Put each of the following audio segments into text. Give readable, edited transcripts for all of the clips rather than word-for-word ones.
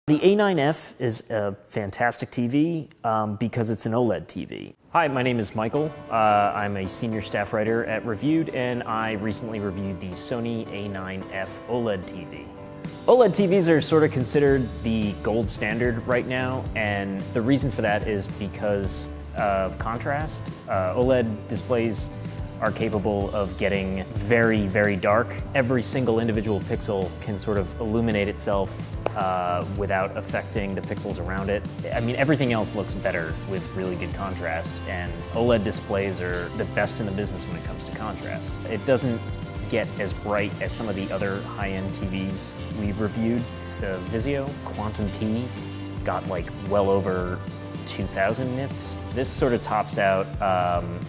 The A9F is a fantastic TV because it's an OLED TV. Hi, my name is Michael. I'm a senior staff writer at Reviewed, and I recently reviewed the Sony A9F OLED TV. OLED TVs are sort of considered the gold standard right now, and the reason for that is because of contrast. OLED displays are capable of getting very, very dark. Every single individual pixel can sort of illuminate itself without affecting the pixels around it. I mean, everything else looks better with really good contrast, and OLED displays are the best in the business when it comes to contrast. It doesn't get as bright as some of the other high-end TVs we've reviewed. The Vizio Quantum P got like well over 2000 nits. This sort of tops out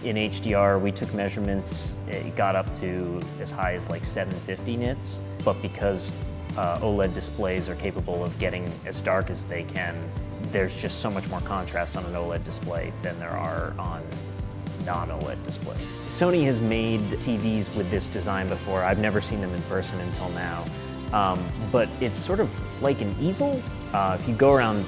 in HDR. We took measurements, it got up to as high as like 750 nits, but because OLED displays are capable of getting as dark as they can, there's just so much more contrast on an OLED display than there are on non-OLED displays. Sony has made TVs with this design before. I've never seen them in person until now, but it's sort of like an easel. If you go around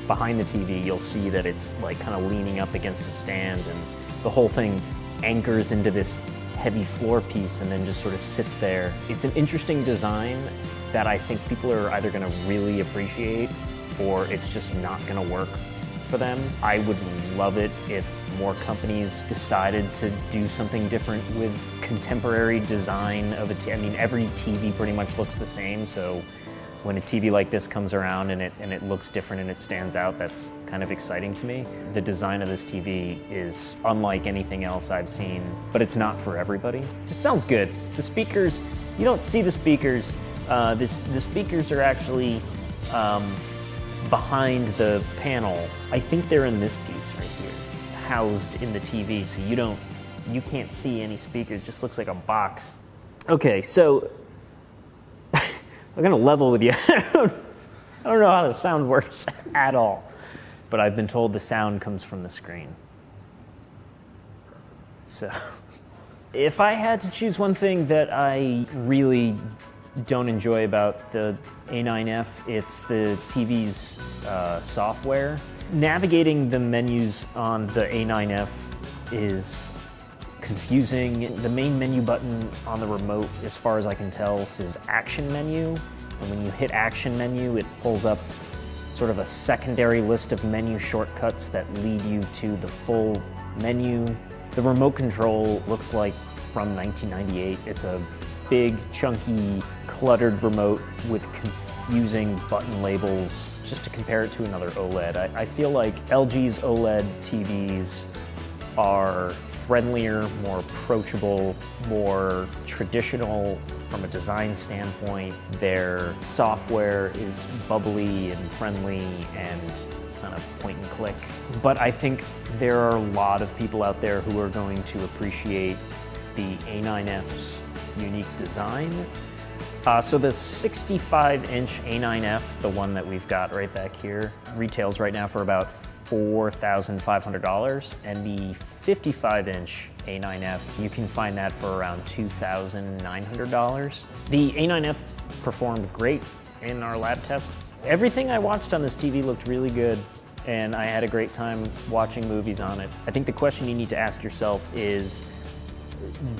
behind the TV, you'll see that it's like kind of leaning up against the stand, and the whole thing anchors into this heavy floor piece and then just sort of sits there. It's an interesting design that I think people are either going to really appreciate or it's just not going to work for them. I would love it if more companies decided to do something different with contemporary design of a TV. I mean, every TV pretty much looks the same, so when a TV like this comes around and it looks different and it stands out, that's kind of exciting to me. The design of this TV is unlike anything else I've seen, but it's not for everybody. It sounds good. The speakers, you don't see the speakers. The speakers are actually behind the panel. I think they're in this piece right here, housed in the TV, so you can't see any speakers. It just looks like a box. Okay, so I'm gonna level with you. I don't know how the sound works at all, but I've been told the sound comes from the screen. So, if I had to choose one thing that I really don't enjoy about the A9F, it's the TV's software. Navigating the menus on the A9F is confusing. The main menu button on the remote, as far as I can tell, says Action Menu. And when you hit Action Menu, it pulls up sort of a secondary list of menu shortcuts that lead you to the full menu. The remote control looks like it's from 1998. It's a big, chunky, cluttered remote with confusing button labels. Just to compare it to another OLED, I feel like LG's OLED TVs are friendlier, more approachable, more traditional from a design standpoint. Their software is bubbly and friendly and kind of point and click. But I think there are a lot of people out there who are going to appreciate the A9F's unique design. So the 65-inch A9F, the one that we've got right back here, retails right now for about $4,500, and the 55-inch A9F, you can find that for around $2,900. The A9F performed great in our lab tests. Everything I watched on this TV looked really good, and I had a great time watching movies on it. I think the question you need to ask yourself is,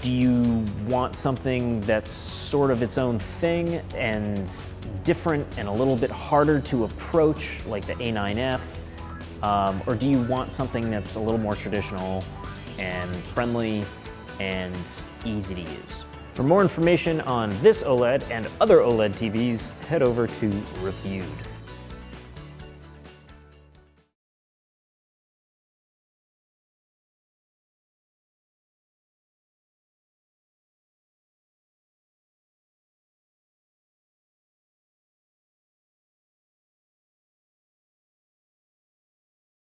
do you want something that's sort of its own thing and different and a little bit harder to approach, like the A9F? Or do you want something that's a little more traditional and friendly and easy to use? For more information on this OLED and other OLED TVs, head over to Reviewed.